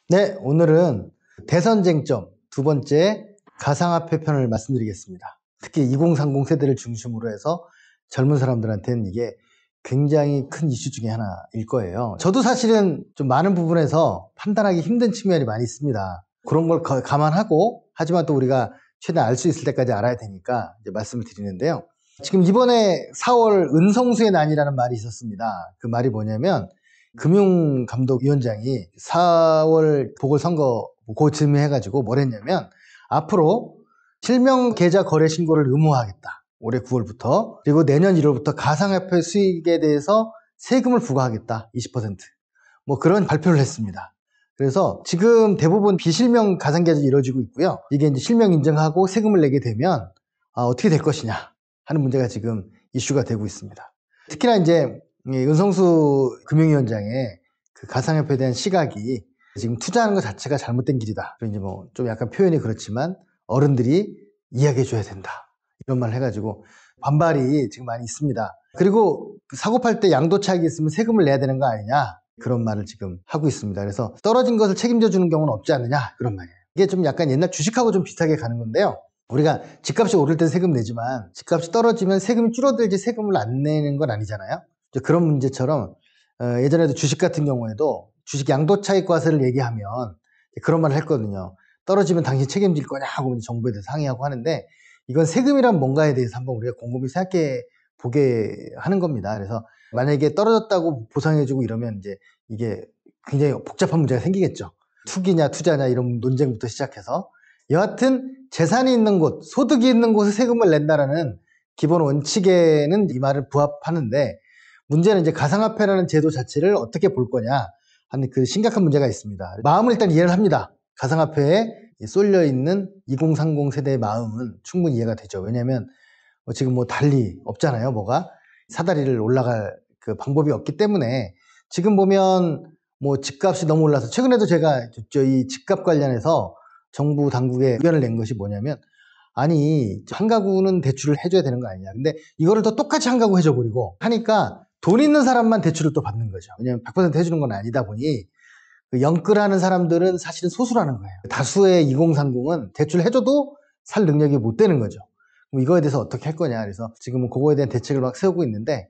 네, 오늘은 대선 쟁점 두 번째 가상화폐 편을 말씀드리겠습니다. 특히 2030 세대를 중심으로 해서 젊은 사람들한테는 이게 굉장히 큰 이슈 중에 하나일 거예요. 저도 사실은 좀 많은 부분에서 판단하기 힘든 측면이 많이 있습니다. 그런 걸 감안하고, 하지만 또 우리가 최대한 알 수 있을 때까지 알아야 되니까 이제 말씀을 드리는데요. 지금 이번에 4월 은성수의 난이라는 말이 있었습니다. 그 말이 뭐냐면, 금융감독위원장이 4월 보궐선거 고침해가지고 뭘 했냐면, 앞으로 실명 계좌 거래 신고를 의무화하겠다. 올해 9월부터. 그리고 내년 1월부터 가상화폐 수익에 대해서 세금을 부과하겠다. 20%. 뭐 그런 발표를 했습니다. 그래서 지금 대부분 비실명 가상계좌가 이루어지고 있고요. 이게 이제 실명 인정하고 세금을 내게 되면 어떻게 될 것이냐 하는 문제가 지금 이슈가 되고 있습니다. 특히나 이제 은성수 금융위원장의 그 가상화폐에 대한 시각이 지금 투자하는 것 자체가 잘못된 길이다. 이제 뭐 좀 약간 표현이 그렇지만 어른들이 이야기해 줘야 된다. 이런 말 해가지고 반발이 지금 많이 있습니다. 그리고 사고 팔 때 양도 차익이 있으면 세금을 내야 되는 거 아니냐. 그런 말을 지금 하고 있습니다. 그래서 떨어진 것을 책임져 주는 경우는 없지 않느냐. 그런 말이에요. 이게 좀 약간 옛날 주식하고 좀 비슷하게 가는 건데요. 우리가 집값이 오를 때 세금 내지만 집값이 떨어지면 세금이 줄어들지 세금을 안 내는 건 아니잖아요. 그런 문제처럼 예전에도 주식 같은 경우에도 주식 양도 차익 과세를 얘기하면 그런 말을 했거든요. 떨어지면 당신 책임질 거냐고 정부에 대해서 항의하고 하는데, 이건 세금이란 뭔가에 대해서 한번 우리가 곰곰이 생각해 보게 하는 겁니다. 그래서 만약에 떨어졌다고 보상해주고 이러면 이제 이게 굉장히 복잡한 문제가 생기겠죠. 투기냐 투자냐 이런 논쟁부터 시작해서, 여하튼 재산이 있는 곳, 소득이 있는 곳에 세금을 낸다라는 기본 원칙에는 이 말을 부합하는데, 문제는 이제 가상화폐라는 제도 자체를 어떻게 볼 거냐 하는 그 심각한 문제가 있습니다. 마음을 일단 이해를 합니다. 가상화폐에 쏠려 있는 2030 세대의 마음은 충분히 이해가 되죠. 왜냐하면 지금 뭐 달리 없잖아요. 뭐가 사다리를 올라갈 그 방법이 없기 때문에. 지금 보면 뭐 집값이 너무 올라서, 최근에도 제가 이 집값 관련해서 정부 당국에 의견을 낸 것이 뭐냐면, 아니 한 가구는 대출을 해줘야 되는 거 아니냐. 근데 이거를 더 똑같이 한 가구 해줘버리고 하니까 돈 있는 사람만 대출을 또 받는 거죠. 왜냐하면 100% 해주는 건 아니다 보니 그 영끌하는 사람들은 사실은 소수라는 거예요. 다수의 2030은 대출해줘도 살 능력이 못 되는 거죠. 그럼 이거에 대해서 어떻게 할 거냐. 그래서 지금은 그거에 대한 대책을 막 세우고 있는데,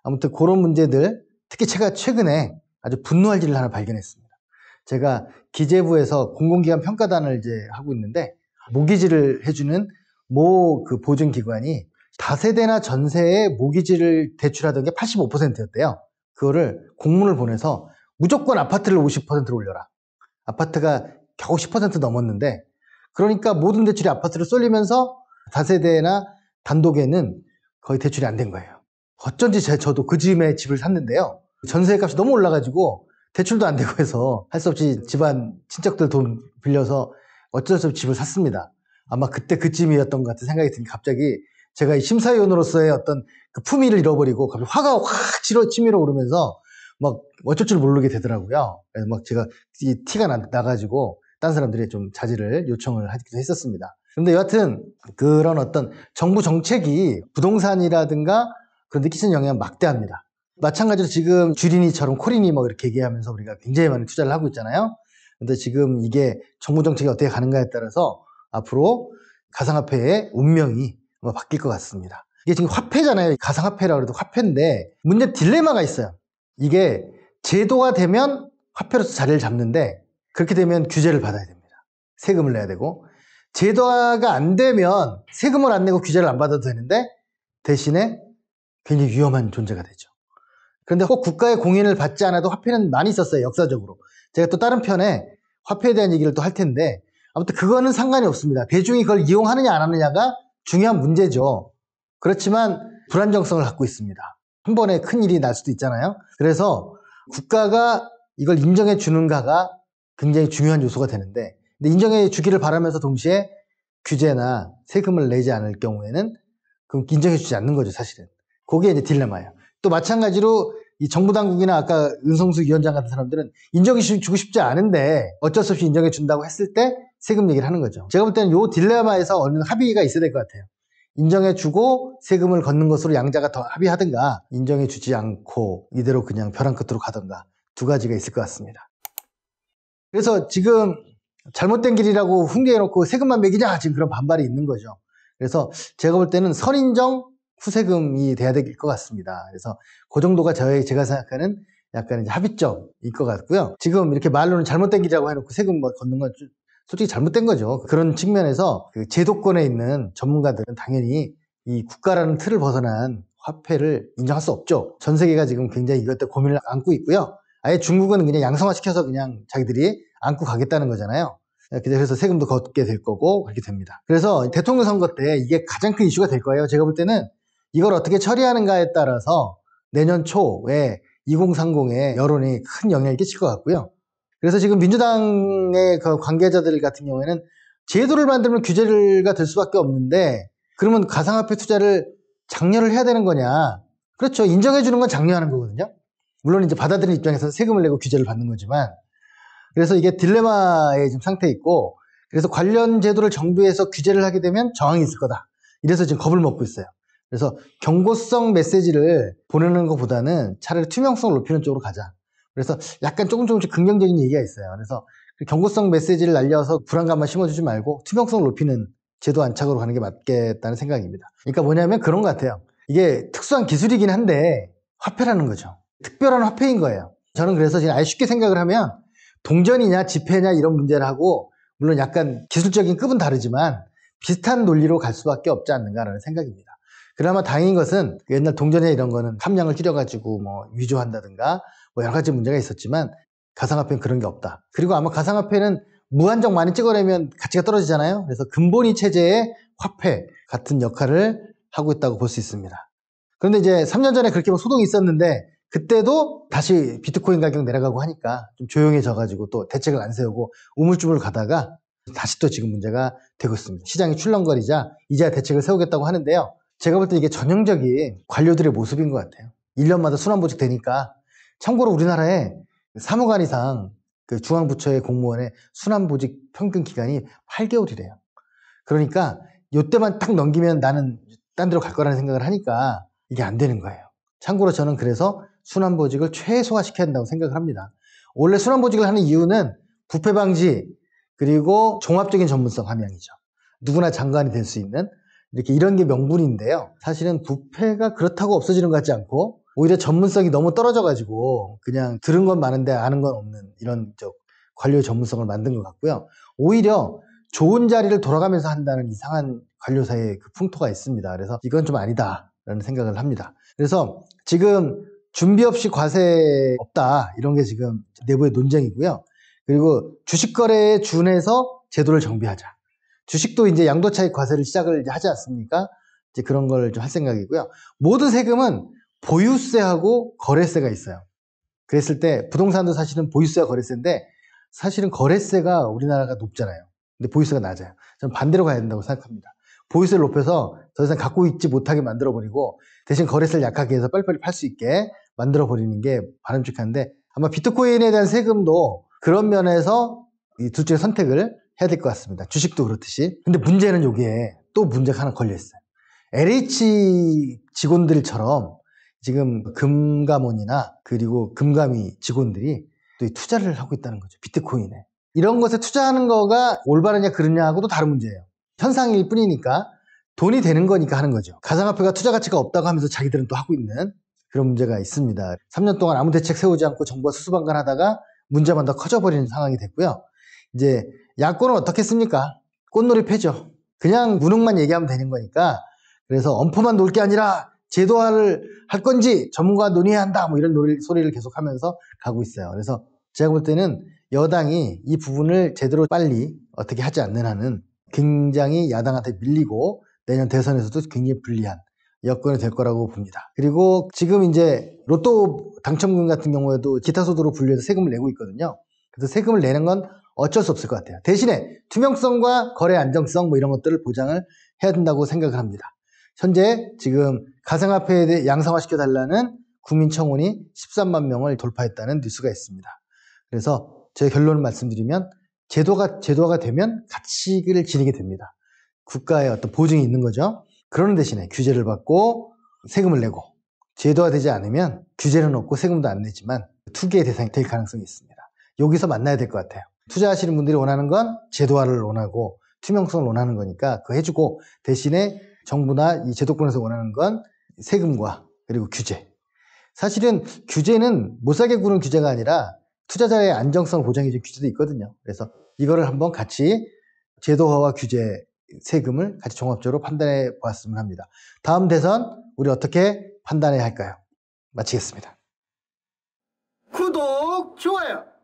아무튼 그런 문제들, 특히 제가 최근에 아주 분노할 일을 하나 발견했습니다. 제가 기재부에서 공공기관 평가단을 이제 하고 있는데, 모기지를 해주는 모 그 보증기관이 다세대나 전세에 모기지를 대출하던 게 85%였대요. 그거를 공문을 보내서 무조건 아파트를 50%로 올려라. 아파트가 겨우 10% 넘었는데, 그러니까 모든 대출이 아파트로 쏠리면서 다세대나 단독에는 거의 대출이 안 된 거예요. 어쩐지 저도 그 즈음에 집을 샀는데요. 전세 값이 너무 올라가지고 대출도 안 되고 해서 할 수 없이 집안 친척들 돈 빌려서 어쩔 수 없이 집을 샀습니다. 아마 그때 그쯤이었던 것 같은 생각이 드니, 갑자기 제가 심사위원으로서의 어떤 그 품위를 잃어버리고 갑자기 화가 확 치밀어 오르면서 막 어쩔 줄 모르게 되더라고요. 그래서 막 제가 이 티가 나가지고 딴 사람들이 좀 자제를 요청을 하기도 했었습니다. 근데 여하튼 그런 어떤 정부 정책이 부동산이라든가 그런 데 끼치는 영향은 막대합니다. 마찬가지로 지금 주린이처럼 코린이 뭐 이렇게 얘기하면서 우리가 굉장히 많은 투자를 하고 있잖아요. 근데 지금 이게 정부 정책이 어떻게 가는가에 따라서 앞으로 가상화폐의 운명이 아마 바뀔 것 같습니다. 이게 지금 화폐잖아요. 가상화폐라고 해도 화폐인데 문제 딜레마가 있어요. 이게 제도가 되면 화폐로서 자리를 잡는데, 그렇게 되면 규제를 받아야 됩니다. 세금을 내야 되고, 제도화가 안 되면 세금을 안 내고 규제를 안 받아도 되는데 대신에 굉장히 위험한 존재가 되죠. 그런데 꼭 국가의 공인을 받지 않아도 화폐는 많이 있었어요, 역사적으로. 제가 또 다른 편에 화폐에 대한 얘기를 또 할 텐데, 아무튼 그거는 상관이 없습니다. 대중이 그걸 이용하느냐 안 하느냐가 중요한 문제죠. 그렇지만 불안정성을 갖고 있습니다. 한 번에 큰일이 날 수도 있잖아요. 그래서 국가가 이걸 인정해 주는가가 굉장히 중요한 요소가 되는데, 근데 인정해 주기를 바라면서 동시에 규제나 세금을 내지 않을 경우에는 그럼 인정해 주지 않는 거죠, 사실은. 그게 이제 딜레마예요. 또 마찬가지로 이 정부 당국이나 아까 은성수 위원장 같은 사람들은 인정해 주고 싶지 않은데 어쩔 수 없이 인정해 준다고 했을 때 세금 얘기를 하는 거죠. 제가 볼 때는 이 딜레마에서 어느 합의가 있어야 될 것 같아요. 인정해주고 세금을 걷는 것으로 양자가 더 합의하든가, 인정해주지 않고 이대로 그냥 벼랑 끝으로 가든가, 두 가지가 있을 것 같습니다. 그래서 지금 잘못된 길이라고 흉내해놓고 세금만 매기자 지금 그런 반발이 있는 거죠. 그래서 제가 볼 때는 선인정 후세금이 돼야 될 것 같습니다. 그래서 그 정도가 제가 생각하는 약간 이제 합의점일 것 같고요. 지금 이렇게 말로는 잘못된 길이라고 해놓고 세금 뭐 걷는 건 솔직히 잘못된 거죠. 그런 측면에서 그 제도권에 있는 전문가들은 당연히 이 국가라는 틀을 벗어난 화폐를 인정할 수 없죠. 전 세계가 지금 굉장히 이것 때문에 고민을 안고 있고요. 아예 중국은 그냥 양성화시켜서 그냥 자기들이 안고 가겠다는 거잖아요. 그래서 세금도 걷게 될 거고 그렇게 됩니다. 그래서 대통령 선거 때 이게 가장 큰 이슈가 될 거예요. 제가 볼 때는 이걸 어떻게 처리하는가에 따라서 내년 초에 2030의 여론이 큰 영향을 끼칠 것 같고요. 그래서 지금 민주당의 그 관계자들 같은 경우에는 제도를 만들면 규제가 될 수밖에 없는데 그러면 가상화폐 투자를 장려를 해야 되는 거냐. 그렇죠. 인정해 주는 건 장려하는 거거든요. 물론 이제 받아들이는 입장에서는 세금을 내고 규제를 받는 거지만 그래서 이게 딜레마의 지금 상태에 있고 그래서 관련 제도를 정비해서 규제를 하게 되면 저항이 있을 거다. 이래서 지금 겁을 먹고 있어요. 그래서 경고성 메시지를 보내는 것보다는 차라리 투명성을 높이는 쪽으로 가자. 그래서 약간 조금씩 긍정적인 얘기가 있어요. 그래서 경고성 메시지를 날려서 불안감만 심어주지 말고 투명성을 높이는 제도 안착으로 가는 게 맞겠다는 생각입니다. 그러니까 뭐냐면 그런 것 같아요. 이게 특수한 기술이긴 한데 화폐라는 거죠. 특별한 화폐인 거예요. 저는 그래서 지금 아주 쉽게 생각을 하면 동전이냐 지폐냐 이런 문제를 하고 물론 약간 기술적인 급은 다르지만 비슷한 논리로 갈 수밖에 없지 않는가라는 생각입니다. 그나마 다행인 것은 옛날 동전이나 이런 거는 함량을 줄여가지고 뭐 위조한다든가 뭐 여러 가지 문제가 있었지만 가상화폐는 그런 게 없다. 그리고 아마 가상화폐는 무한정 많이 찍어내면 가치가 떨어지잖아요. 그래서 근본위 체제의 화폐 같은 역할을 하고 있다고 볼 수 있습니다. 그런데 이제 3년 전에 그렇게 막 소동이 있었는데 그때도 다시 비트코인 가격 내려가고 하니까 좀 조용해져가지고 또 대책을 안 세우고 우물쭈물 가다가 다시 또 지금 문제가 되고 있습니다. 시장이 출렁거리자 이제야 대책을 세우겠다고 하는데요. 제가 볼 때 이게 전형적인 관료들의 모습인 것 같아요. 1년마다 순환보직 되니까 참고로 우리나라에 사무관 이상 그 중앙부처의 공무원의 순환보직 평균 기간이 8개월이래요. 그러니까 이때만 딱 넘기면 나는 딴 데로 갈 거라는 생각을 하니까 이게 안 되는 거예요. 참고로 저는 그래서 순환보직을 최소화시켜야 한다고 생각을 합니다. 원래 순환보직을 하는 이유는 부패 방지 그리고 종합적인 전문성 함양이죠. 누구나 장관이 될 수 있는 이렇게 이런 게 명분인데요. 사실은 부패가 그렇다고 없어지는 것 같지 않고 오히려 전문성이 너무 떨어져가지고 그냥 들은 건 많은데 아는 건 없는 이런 관료의 전문성을 만든 것 같고요. 오히려 좋은 자리를 돌아가면서 한다는 이상한 관료사의 그 풍토가 있습니다. 그래서 이건 좀 아니다라는 생각을 합니다. 그래서 지금 준비 없이 과세 없다 이런 게 지금 내부의 논쟁이고요. 그리고 주식거래에 준해서 제도를 정비하자. 주식도 이제 양도차익 과세를 시작을 하지 않습니까? 이제 그런 걸 좀 할 생각이고요. 모든 세금은 보유세하고 거래세가 있어요. 그랬을 때 부동산도 사실은 보유세와 거래세인데 사실은 거래세가 우리나라가 높잖아요. 근데 보유세가 낮아요. 저는 반대로 가야 된다고 생각합니다. 보유세를 높여서 더 이상 갖고 있지 못하게 만들어버리고 대신 거래세를 약하게 해서 빨리빨리 팔 수 있게 만들어버리는 게 바람직한데 아마 비트코인에 대한 세금도 그런 면에서 이 둘 중에 선택을 해야 될 것 같습니다. 주식도 그렇듯이. 근데 문제는 여기에 또 문제가 하나 걸려있어요. LH 직원들처럼 지금 금감원이나 그리고 금감위 직원들이 또 투자를 하고 있다는 거죠. 비트코인에. 이런 것에 투자하는 거가 올바르냐 그러냐 하고도 다른 문제예요. 현상일 뿐이니까 돈이 되는 거니까 하는 거죠. 가상화폐가 투자 가치가 없다고 하면서 자기들은 또 하고 있는 그런 문제가 있습니다. 3년 동안 아무 대책 세우지 않고 정부가 수수방관하다가 문제만 더 커져버리는 상황이 됐고요. 이제 야권은 어떻게 했습니까? 꽃놀이 패죠. 그냥 무능만 얘기하면 되는 거니까 그래서 엄포만 놓을 게 아니라 제도화를 할 건지 전문가와 논의해야 한다 뭐 이런 소리를 계속하면서 가고 있어요. 그래서 제가 볼 때는 여당이 이 부분을 제대로 빨리 어떻게 하지 않는 한은 굉장히 야당한테 밀리고 내년 대선에서도 굉장히 불리한 여건이 될 거라고 봅니다. 그리고 지금 이제 로또 당첨금 같은 경우에도 기타 소득으로 분류해서 세금을 내고 있거든요. 그래서 세금을 내는 건 어쩔 수 없을 것 같아요. 대신에 투명성과 거래 안정성 뭐 이런 것들을 보장을 해야 된다고 생각을 합니다. 현재 지금 가상화폐에 대해 양성화시켜달라는 국민청원이 13만 명을 돌파했다는 뉴스가 있습니다. 그래서 제 결론을 말씀드리면 제도화가 되면 가치를 지니게 됩니다. 국가의 어떤 보증이 있는 거죠. 그러는 대신에 규제를 받고 세금을 내고 제도화되지 않으면 규제는 없고 세금도 안 내지만 투기의 대상이 될 가능성이 있습니다. 여기서 만나야 될 것 같아요. 투자하시는 분들이 원하는 건 제도화를 원하고 투명성을 원하는 거니까 그거 해주고, 대신에 정부나 이 제도권에서 원하는 건 세금과 그리고 규제. 사실은 규제는 못 사게 구는 규제가 아니라 투자자의 안정성을 보장해주는 규제도 있거든요. 그래서 이거를 한번 같이 제도화와 규제, 세금을 같이 종합적으로 판단해 보았으면 합니다. 다음 대선 우리 어떻게 판단해야 할까요? 마치겠습니다. 구독, 좋아요.